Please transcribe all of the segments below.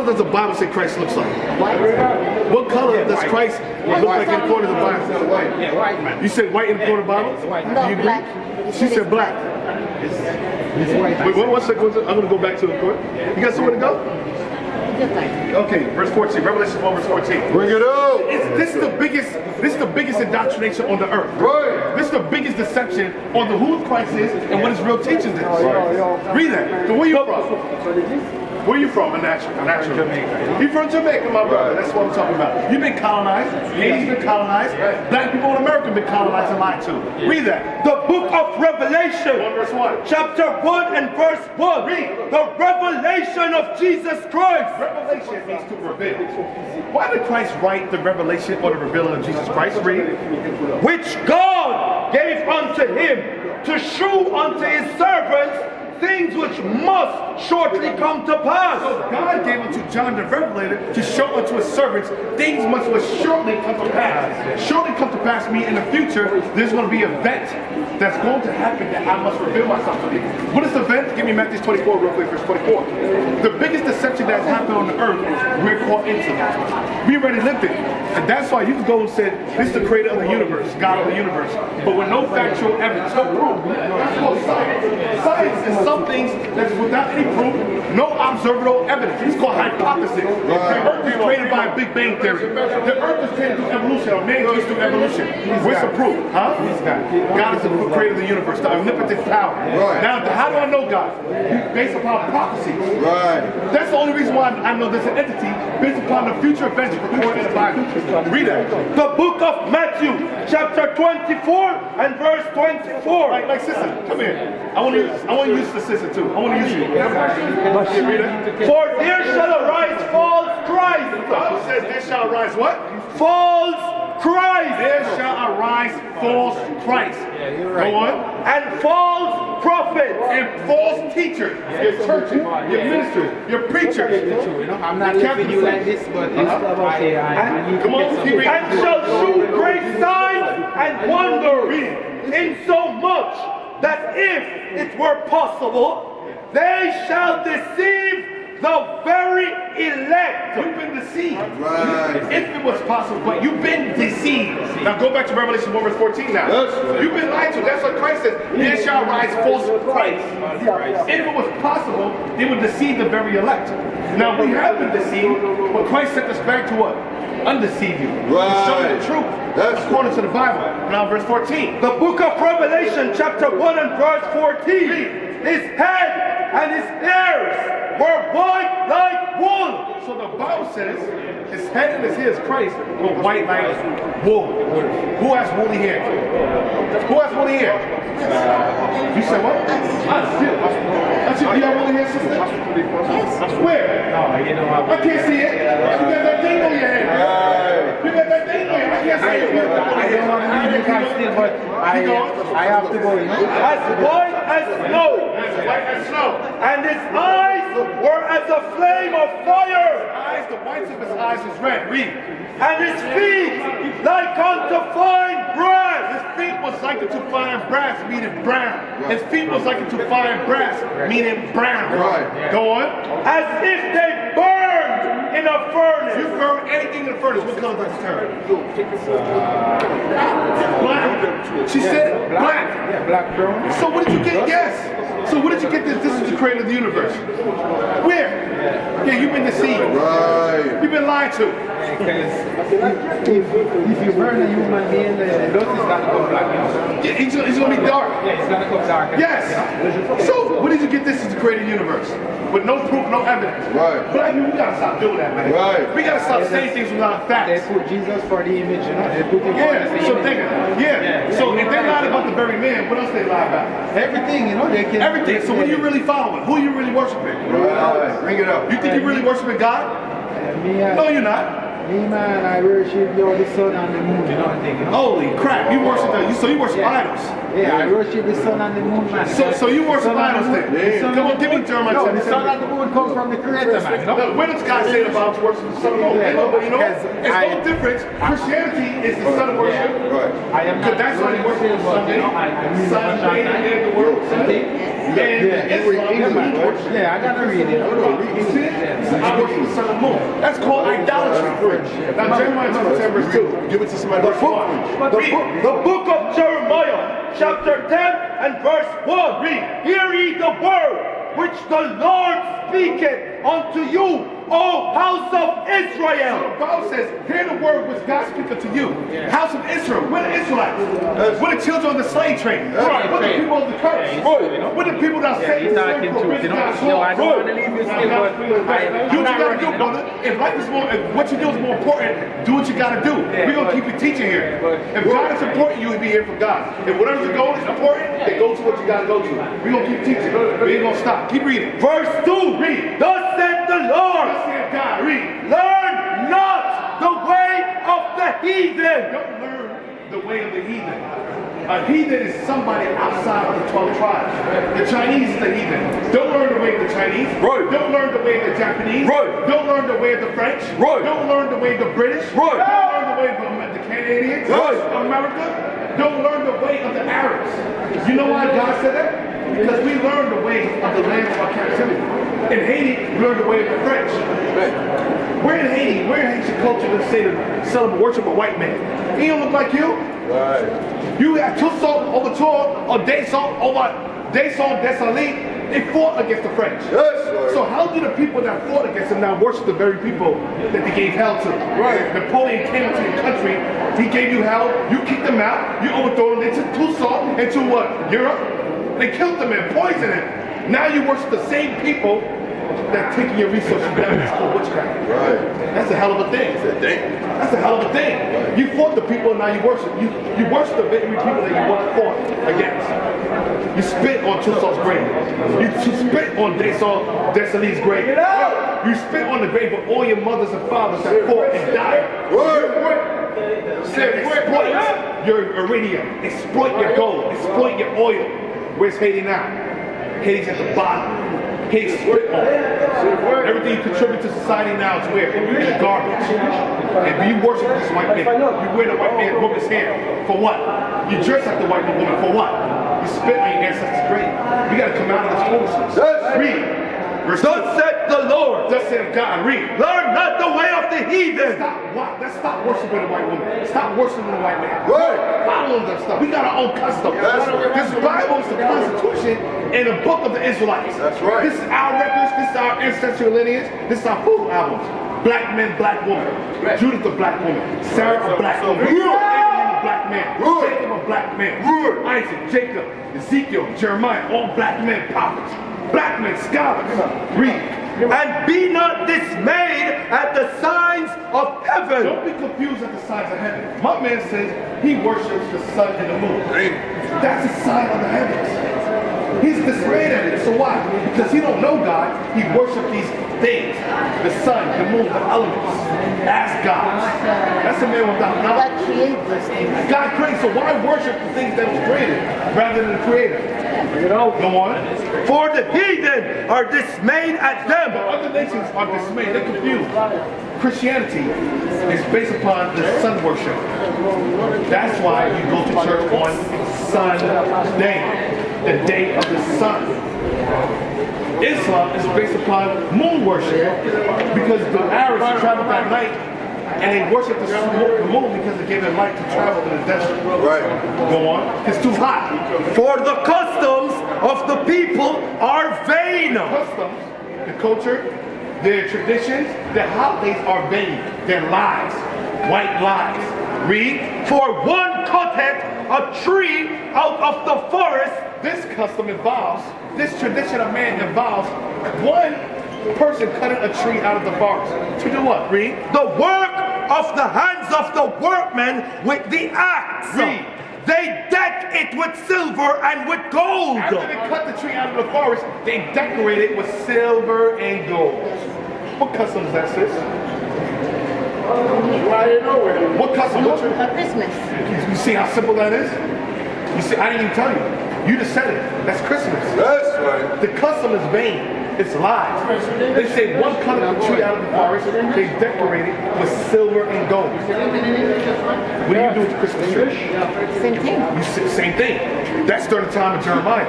does the Bible say Christ looks like? What color does Christ look like in according to the Bible? Yeah, white man. You said white in according to the Bible? No, You agree? black. She said black. It's white. Wait, one second. I'm going to go back to the court. You got somewhere to go? Okay, verse 14. Revelation 1, verse 14. Bring it up. This is the biggest indoctrination on the earth. Right. This is the biggest deception on the who Christ is and what his real teachings is. Read that. So where you from? Where you from? A natural. Jamaica. You from Jamaica, my brother. That's what I'm talking about. You've been colonized. Haiti's been colonized. Black people in America have been colonized and lied to. Read that. The book of Revelation, 1 verse 1. chapter 1 and verse 1. Read. The revelation of Jesus Christ. Revelation means to reveal. Why did Christ write the revelation or the revealing of Jesus Christ? Read. Which God gave unto him to shew unto his servants things which must shortly come to pass. So God gave unto John the Revelator to show unto his servants things must shortly come to pass. Shortly come to pass means in the future there's going to be an event that's going to happen that I must reveal myself to thee. What is the event? Give me Matthew 24 real quick, verse 24. The biggest deception that's happened on the earth, we're caught into. We already lived it. And that's why you can go and say, this is the creator of the universe, God of the universe. But with no factual evidence, no proof. That's called science. Science is some things that's without any proof, no observable evidence. It's called hypothesis. The earth is created by a Big Bang theory. The earth is created through evolution, or man created through evolution. Where's the proof? Huh? God is the creator of the universe, the omnipotent power. Right. Now, how do I know God? Based upon prophecy. Right. That's the only reason why I know there's an entity based upon the future events recorded in the Bible. Read that. The book of Matthew, chapter 24 and verse 24. Like sister, come here. I want to use the sister too. I want to use you. Read it. For there shall arise false Christ. The Bible says there shall arise what? False Christ. There shall arise false Christ. Go on. And false prophets. And false teachers. Your churches, your ministers, your preachers. I'm not giving you like this, but Come on, keep reading. And shall shew great signs and wonders, insomuch that if it were possible, they shall deceive the very elect. You've been deceived. Right. If it was possible, but you've been deceived. Now go back to Revelation 1 verse 14 now. Yes. You've been lied to. That's what Christ says. There shall rise false Christ. If it was possible, they would deceive the very elect. Now we have been deceived, but Christ sent us back to what? Undeceive you. Right. Show you the truth. That's according to the Bible. Now verse 14. The book of Revelation, chapter 1 and verse 14. His head and his ears were white like wool. So the Bible says his head and his ears, Christ, were white like wool. Who has woolly hair? Who has woolly hair? You said what? Us. That's you. You have woolly hair, sister? Where? No, you know I can't see it. You got that thing on your head. You got that thing on your head. I can't see it. I don't want to leave you guys still, but I have to go, you know. As white as snow. As white as snow. And his eyes were as a flame of fire. The whites of his eyes was red. Read. And his feet like unto fine brass. His feet was like unto fine brass, meaning brown. His feet was like unto fine brass, meaning brown. Right. Go on. As if they burned in a furnace. You burn anything in the furnace, what color does it turn? Black. She said black. Yeah, black brown. So what did you get? Yes. So what did you get this? This is the creator of the universe. Where? Yeah, you've been deceived. Right. You've been lied to. Because if you burn a human being, the dust is going to go black. Yeah, he's going to be dark. Yeah, it's going to go dark. Yes. So what did you get this is the creator of the universe? With no proof, no evidence. Right. Black people, we got to stop doing that, man. Right. We got to stop saying things without They facts. put Jesus for the image, you know. They put him for Yeah, the so image. think of it. So if they lied about the very man, what else they lie about? Everything, you know. They can. Everything. So what are you really following? Who are you really worshiping? Right. Bring it up. You think you're really worshiping God? No, you're not. Me, man, I worship the sun and the moon, you know. Holy crap! You worship so you worship idols. Yeah, I worship the sun and the moon, man. So you worship idols then? Yeah. Come on, give me Jeremiah. No, the sun and the moon come from the Creator, man. No, where does God say about worship the Son of God? Yeah. But you know, Because it's no difference. Christianity is the Son of worship. I am Because not that's only worship on Sunday. Sunday and the world. Sunday. Yeah, I gotta read it. I worship the sun and moon. That's called idolatry. Now Jeremiah 27 verse 2. Give it to somebody. The book of Jeremiah, chapter 10 and verse 1. Read. Hear ye the word which the Lord speaketh unto you, O house of Israel. The Bible says, hear the word which God speaketh to you. House of Israel. We're the Israelites. We're the children of the slave trade. We're the people of the curse. We're the people that say He's talking to us. No, I don't want to leave this thing, but do what you gotta do, brother. If life is more, if what you do is more important, do what you gotta do. We're gonna keep you teaching here. If God is important, you will be here for God. If whatever the goal is important, then go to what you gotta go to. We're gonna keep teaching. We ain't gonna stop. Keep reading. Verse 2. Read. Thus said the Lord. Thus said God. Read. Learn not the way of the heathen. Don't learn the way of the heathen. A heathen is somebody outside of the 12 tribes. The Chinese is the heathen. Don't learn the way of the Chinese. Right. Don't learn the way of the Japanese. Right. Don't learn the way of the French. Right. Don't learn the way of the British. Right. Don't learn the way of the Canadians. Right. America. Don't learn the way of the Arabs. You know why God said that? Because we learned the way of the land of our captivity. In Haiti, we learned the way of the French. We're in Haiti. We're in Haitian culture that say to celebrate worship a white man. He don't look like you. Right. You got Toussaint Overture or Desailly, they fought against the French. Yes, sir. So how do the people that fought against them now worship the very people that they gave hell to? Right. Napoleon came into your country, he gave you hell, you kicked them out, you overthrew them, they took Toussaint into what? Europe? They killed them and poisoned him. Now you worship the same people that taking your resources down. It's called witchcraft. Right. That's a hell of a thing. That's a hell of a thing. You fought the people and now you worship. You worship the very people that you once fought against. You spit on Toussaint's grave. You spit on Desailly's grave. You spit on the grave of all your mothers and fathers that fought and died. Exploit your iridium. Exploit your gold. Exploit your oil. Where's Haiti now? Haiti's at the bottom. Haiti's spit on. Everything you contribute to society now is where? In the garbage. And you worship this white man. You wear the white man woman's hair. For what? You dress like the white woman. For what? You spit on your ancestors' grave. We gotta come out of this foolishness. Read. Thus said the Lord. Thus said God. Read. Learn not the way of the heathen. Let's stop worshiping the white woman. Stop worshiping the white man. Following that stuff. We got our own custom. This Bible is the Constitution and the book of the Israelites. That's right. This is our records. This is our ancestral lineage. This is our food albums. Black men, black woman. Judith, a black woman. Sarah, a black woman. Abraham, a black man. Jacob, a black man. Isaac, Jacob, Ezekiel, Jeremiah, all black men, prophets. Black men, scholars. Read. And be not dismayed at the signs of heaven. Don't be confused at the signs of heaven. My man says he worships the sun and the moon. That's a sign of the heavens. He's dismayed at it. So why? Because he don't know God. He worships these things. The sun, the moon, the elements. As gods. That's a man without knowledge. God created those things. God created. So why worship the things that was created rather than the creator? Go on. For the heathen are dismayed at them. The other nations are dismayed. They're confused. Christianity is based upon the sun worship. That's why you go to church on Sunday, the day of the sun. Islam is based upon moon worship because the Arabs traveled at night and they worship the moon because it gave them light to travel in the desert. Right. Go on. It's too hot. For the customs of the people are vain. Customs, the culture, their traditions, their holidays are vain. They're lies. White lies. Read. For one cutteth a tree out of the forest. This custom involves, this tradition of man involves one person cutting a tree out of the forest. To do what? Read. The work of the hands of the workmen with the axe. Read. They deck it with silver and with gold. After they cut the tree out of the forest, they decorate it with silver and gold. What custom is that, sis? What custom? What Christmas. you see how simple that is? You see, I didn't even tell you. You just said it. That's Christmas. That's right. The custom is vain. It's lies. They say one cut of a tree out of the forest, they decorate it with silver and gold. What do you do with the Christmas tree? Same thing. Same thing. That's during the time of Jeremiah.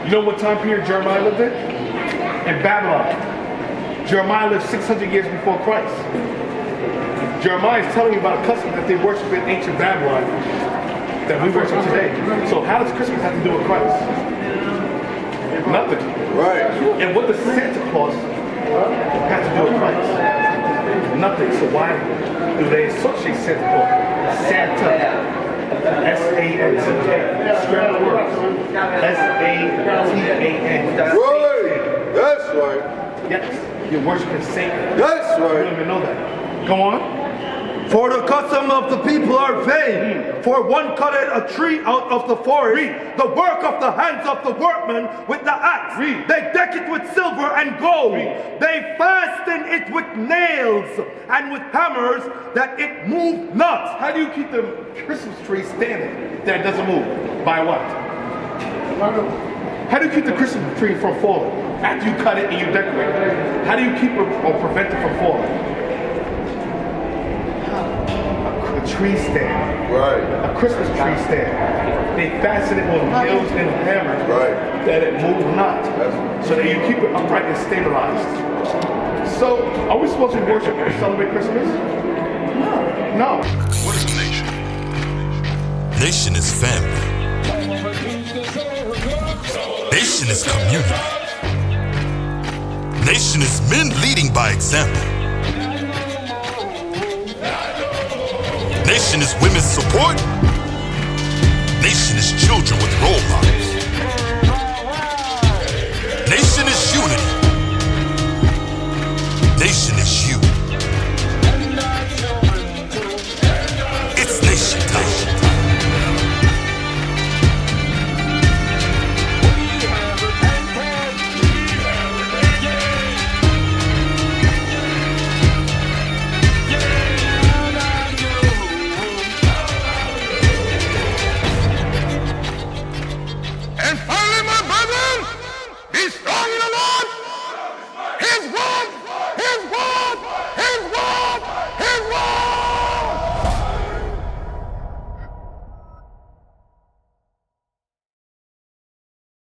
You know what time period Jeremiah lived in? In Babylon. Jeremiah lived 600 years before Christ. Jeremiah is telling you about a custom that they worship in ancient Babylon that we worship today. So how does Christmas have to do with Christ? Nothing. Right. And what does Santa Claus have to do with Christ? Nothing. So why do they associate Santa Claus? Santa. S-A-N-T-A. Scramble words. S-A-T-A-N. Right. That's right. Yes. You're worshiping Satan. That's You don't right. even know that. Go on. For the custom of the people are vain. For one cutteth a tree out of the forest, the work of the hands of the workman with the axe. They deck it with silver and gold. They fasten it with nails and with hammers that it move not. How do you keep the Christmas tree standing that it doesn't move? By what? How do you keep the Christmas tree from falling? After you cut it and you decorate it, how do you keep it or prevent it from falling? A tree stand. Right. A Christmas tree stand. They fasten it with nails and hammers Right. that it move not. So that you keep it upright and stabilized. So, are we supposed to worship and celebrate Christmas? No. What is a nation? Nation is family. Nation is community. Nation is men leading by example. Nation is women's support. Nation is children with role models. Nation is unity. Nation